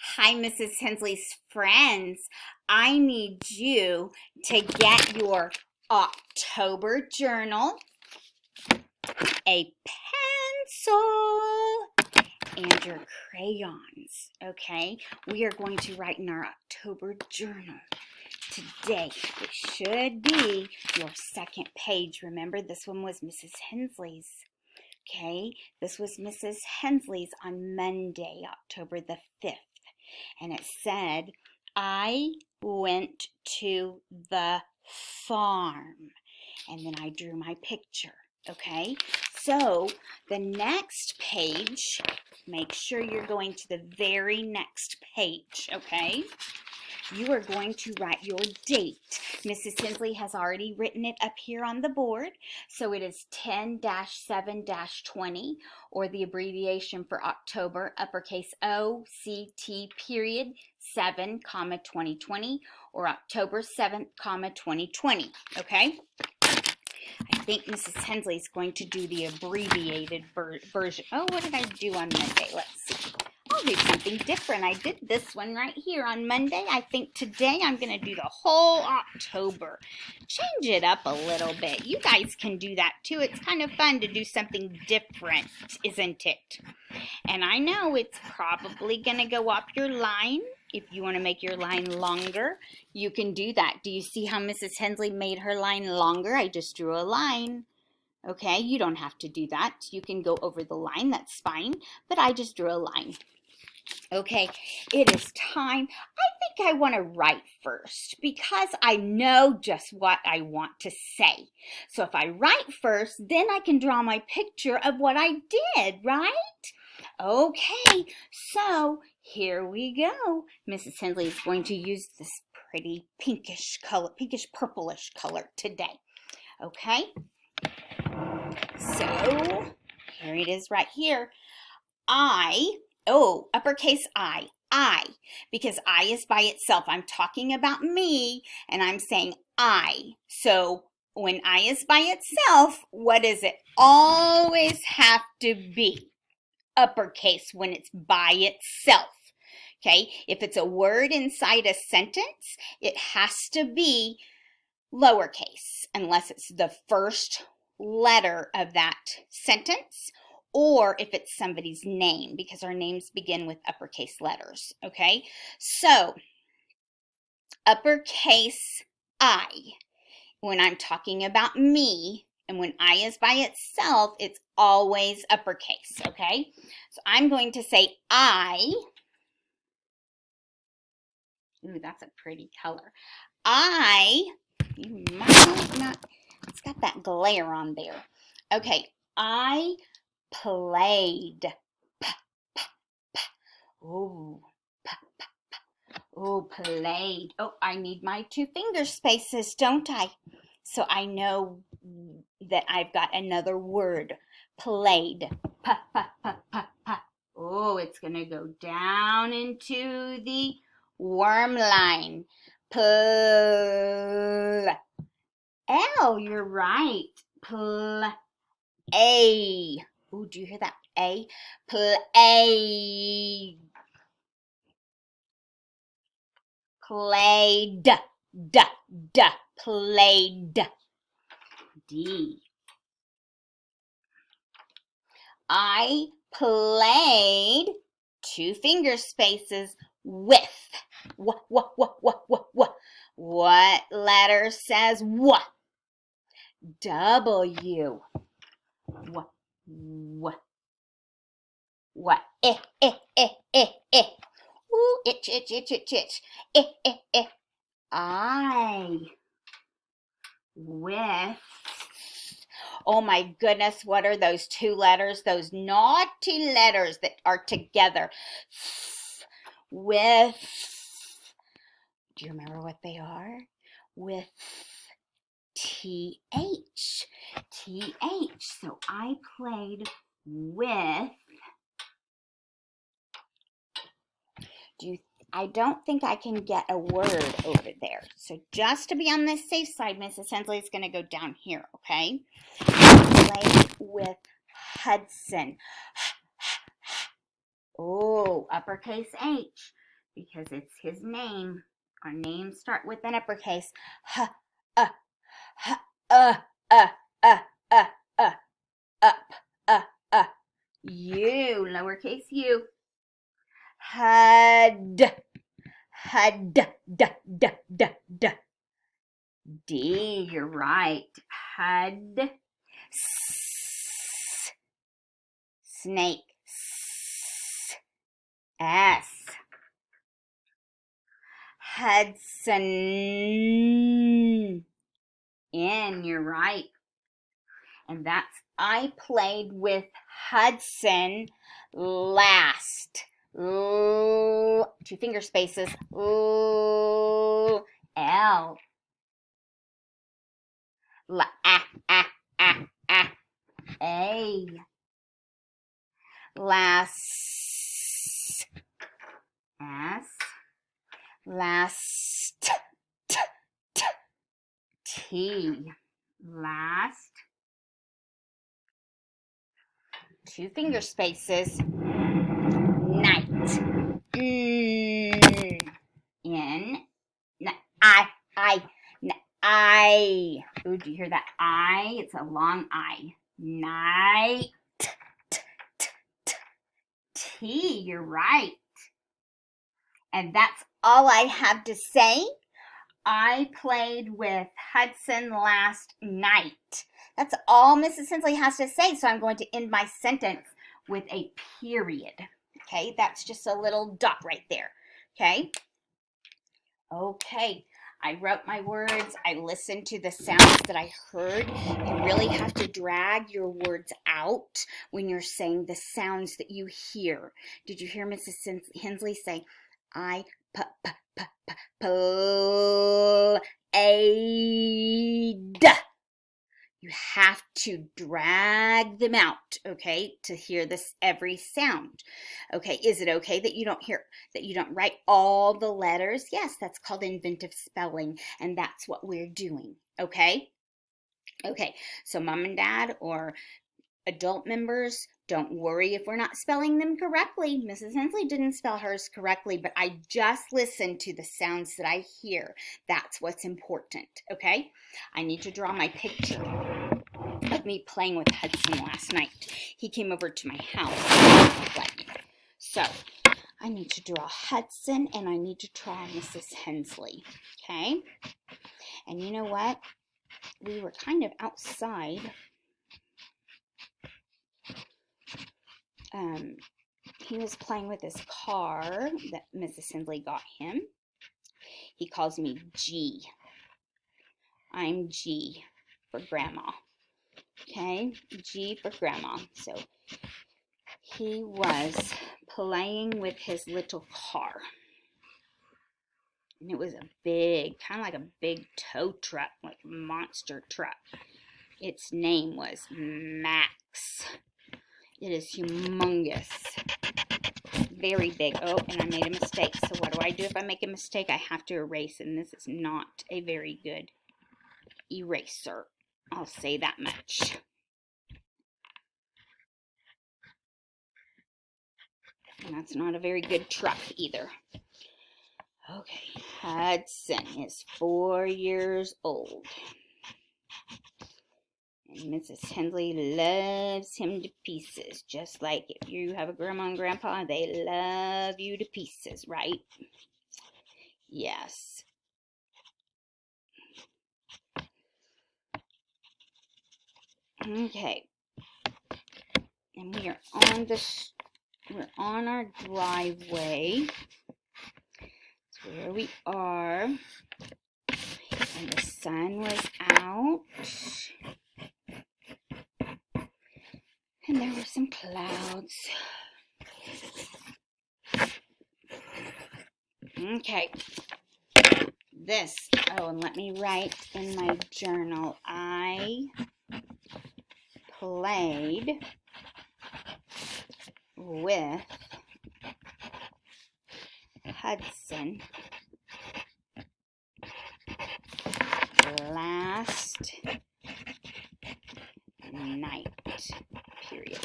Hi, Mrs. Hensley's friends. I need you to get your October journal, a pencil, and your crayons, okay? We are going to write in our October journal today. It should be your second page. Remember, this one was Mrs. Hensley's. Okay, this was Mrs. Hensley's on Monday, October the 5th. And it said, I went to the farm. And then I drew my picture. Okay, so the next page, make sure you're going to the very next page. Okay, you are going to write your date. Mrs. Hensley has already written it up here on the board. So it is 10-7-20, or the abbreviation for October, uppercase OCT period 7, 2020, or October 7th, 2020. Okay? I think Mrs. Hensley is going to do the abbreviated version. Oh, what did I do on Monday? Let's see. I'll do something different. I did this one right here on Monday. I think today I'm going to do the whole October. Change it up a little bit. You guys can do that too. It's kind of fun to do something different, isn't it? And I know it's probably going to go up your line. If you want to make your line longer, you can do that. Do you see how Mrs. Hensley made her line longer? I just drew a line. Okay, you don't have to do that. You can go over the line, that's fine. But I just drew a line. Okay, it is time. I think I want to write first because I know just what I want to say. So if I write first, then I can draw my picture of what I did, right? Okay, so here we go. Mrs. Hensley is going to use this pretty pinkish color, pinkish purplish color today. Okay, so here it is right here. Uppercase I, because I is by itself. I'm talking about me, and I'm saying I. So when I is by itself, what does it always have to be? Uppercase when it's by itself. Okay, if it's a word inside a sentence, it has to be lowercase unless it's the first letter of that sentence, or if it's somebody's name, because our names begin with uppercase letters. Okay, so uppercase I when I'm talking about me, and when I is by itself, it's always uppercase. Okay, so I'm going to say I. Ooh, that's a pretty color. You might not, it's got that glare on there. Okay, I played. Ooh, played. Oh, I need my 2 finger spaces, don't I? So I know that I've got another word. Played. Oh, it's going to go down into the worm line. L, you're right. A. Ooh, do you hear that? A. Played. Played. Played. D. I played 2 finger spaces with. What letter says what? W. What? Ooh, itch. I. With. Oh my goodness, what are those 2 letters? Those naughty letters that are together. With. Do you remember what they are? With TH. So I played with. I don't think I can get a word over there. So just to be on the safe side, Mrs. Hensley is going to go down here, okay? Play with Hudson. Oh, uppercase H. because it's his name. Our names start with an uppercase. Up, U, lowercase u. Had, D, you're right. Had, snake, S. Hudson, N, you're right. And that's, I played with Hudson last. Two finger spaces. L. A. Last. S. Last. T. Last. Two finger spaces. Night. N. I. Ooh, do you hear that I? It's a long I. Night. T. You're right. And that's all I have to say. I played with Hudson last night. That's all Mrs. Hensley has to say, so I'm going to end my sentence with a period. Okay, that's just a little dot right there. Okay? Okay, I wrote my words. I listened to the sounds that I heard. You really have to drag your words out when you're saying the sounds that you hear. Did you hear Mrs. Hensley say, I played? You have to drag them out, okay, to hear this every sound. Okay, is it okay that you don't write all the letters? Yes, that's called inventive spelling, and that's what we're doing, okay? Okay, so mom and dad or adult members, don't worry if we're not spelling them correctly. Mrs. Hensley didn't spell hers correctly, but I just listened to the sounds that I hear. That's what's important, okay? I need to draw my picture of me playing with Hudson last night. He came over to my house. So, I need to draw Hudson and I need to draw Mrs. Hensley, okay? And you know what? We were kind of outside. He was playing with his car that Mrs. Hensley got him. He calls me G. I'm G for Grandma. Okay, G for Grandma. So he was playing with his little car. And it was a big, kind of like a big tow truck, like a monster truck. Its name was Max. It is humongous. Very big. Oh, and I made a mistake. So what do I do if I make a mistake? I have to erase, and this is not a very good eraser. I'll say that much. And that's not a very good truck either. Okay, Hudson is 4 years old. And Mrs. Hensley loves him to pieces, just like if you have a grandma and grandpa, they love you to pieces, right? Yes. Okay. And we are on our driveway. That's where we are. And the sun was out. And there were some clouds. Okay. And let me write in my journal. I played with Hudson last night, period.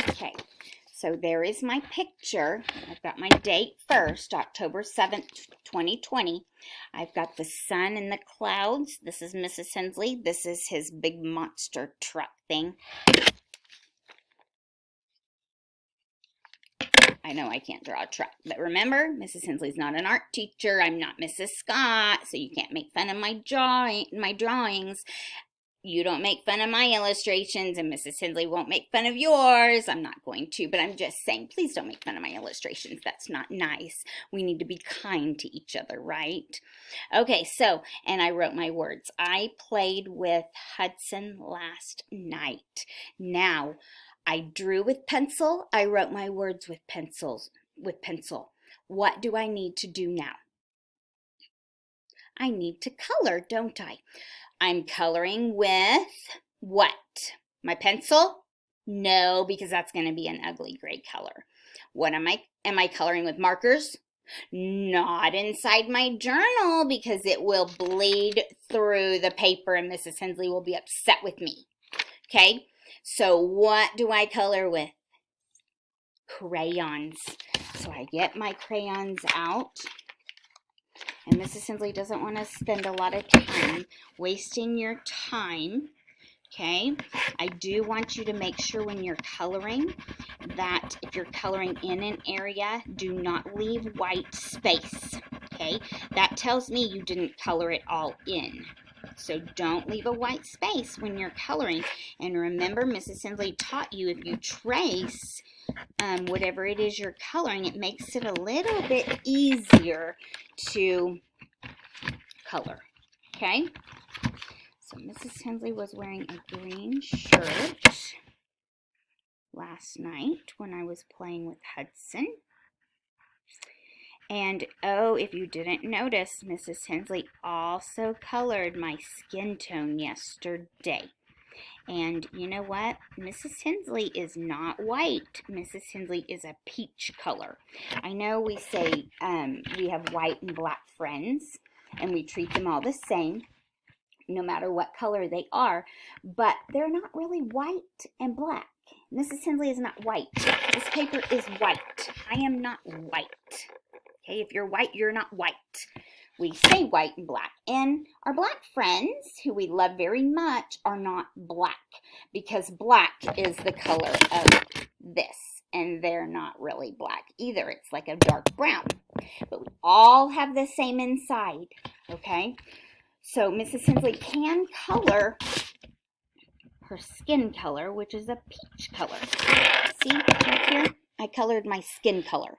Okay, so there is my picture. picture, I've got my date first, October 7th, 2020. I've got the sun and the clouds. This is Mrs. Hensley. This is his big monster truck thing. I know I can't draw a truck, but remember, Mrs. Hensley's not an art teacher. I'm not Mrs. Scott, so you can't make fun of my drawings. You don't make fun of my illustrations, and Mrs. Hensley won't make fun of yours. I'm not going to, but I'm just saying, please don't make fun of my illustrations. That's not nice. We need to be kind to each other, right? Okay, so, and I wrote my words. I played with Hudson last night. Now, I drew with pencil. I wrote my words with pencil. What do I need to do now? I need to color, don't I? I'm coloring with what? My pencil? No, because that's going to be an ugly gray color. What am I coloring with markers? Not inside my journal, because it will bleed through the paper and Mrs. Hensley will be upset with me. Okay, so what do I color with? Crayons. So I get my crayons out. And Mrs. Hensley doesn't want to spend a lot of time wasting your time, okay? I do want you to make sure when you're coloring that if you're coloring in an area, do not leave white space, okay? That tells me you didn't color it all in. So don't leave a white space when you're coloring. And remember, Mrs. Hensley taught you if you trace whatever it is you're coloring, it makes it a little bit easier to color, okay? So Mrs. Hensley was wearing a green shirt last night when I was playing with Hudson. And oh, if you didn't notice, Mrs. Hensley also colored my skin tone yesterday. And you know what? Mrs. Hensley is not white. Mrs. Hensley is a peach color. I know we say we have white and black friends, and we treat them all the same, no matter what color they are, but they're not really white and black. Mrs. Hensley is not white. This paper is white. I am not white. Okay, if you're white, you're not white. We say white and black. And our black friends, who we love very much, are not black, because black is the color of this, and they're not really black either. It's like a dark brown. But we all have the same inside, okay? So Mrs. Hensley can color her skin color, which is a peach color. See, right here? I colored my skin color.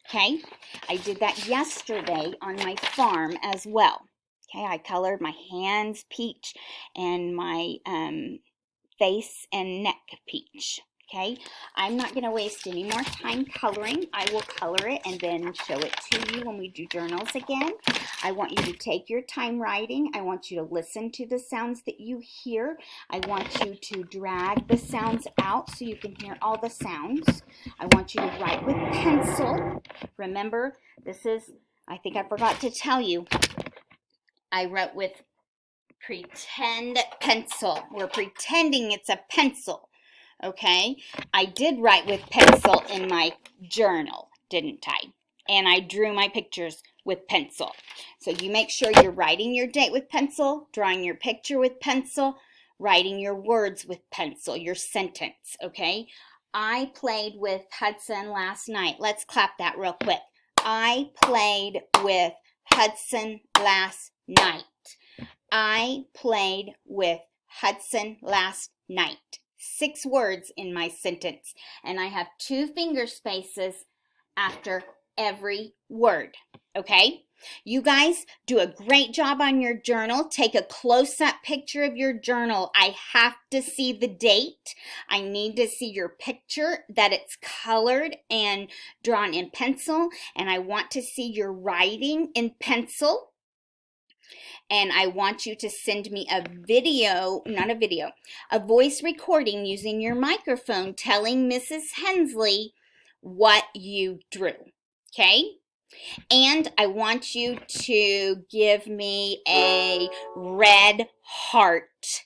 Okay, I did that yesterday on my farm as well. Okay, I colored my hands peach and my face and neck peach. Okay, I'm not going to waste any more time coloring. I will color it and then show it to you when we do journals again. I want you to take your time writing. I want you to listen to the sounds that you hear. I want you to drag the sounds out so you can hear all the sounds. I want you to write with pencil. Remember, this is, I think I forgot to tell you, I wrote with pretend pencil. We're pretending it's a pencil. Okay, I did write with pencil in my journal, didn't I? And I drew my pictures with pencil. So you make sure you're writing your date with pencil, drawing your picture with pencil, writing your words with pencil, your sentence, okay? I played with Hudson last night. Let's clap that real quick. I played with Hudson last night. I played with Hudson last night. 6 words in my sentence, and I have 2 finger spaces after every word, okay? You guys do a great job on your journal. Take a close-up picture of your journal. I have to see the date. I need to see your picture, that it's colored and drawn in pencil, and I want to see your writing in pencil. And I want you to send me a voice recording using your microphone telling Mrs. Hensley what you drew, okay? And I want you to give me a red heart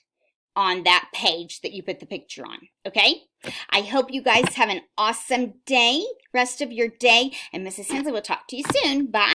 on that page that you put the picture on, okay? I hope you guys have an awesome day, rest of your day, and Mrs. Hensley will talk to you soon. Bye.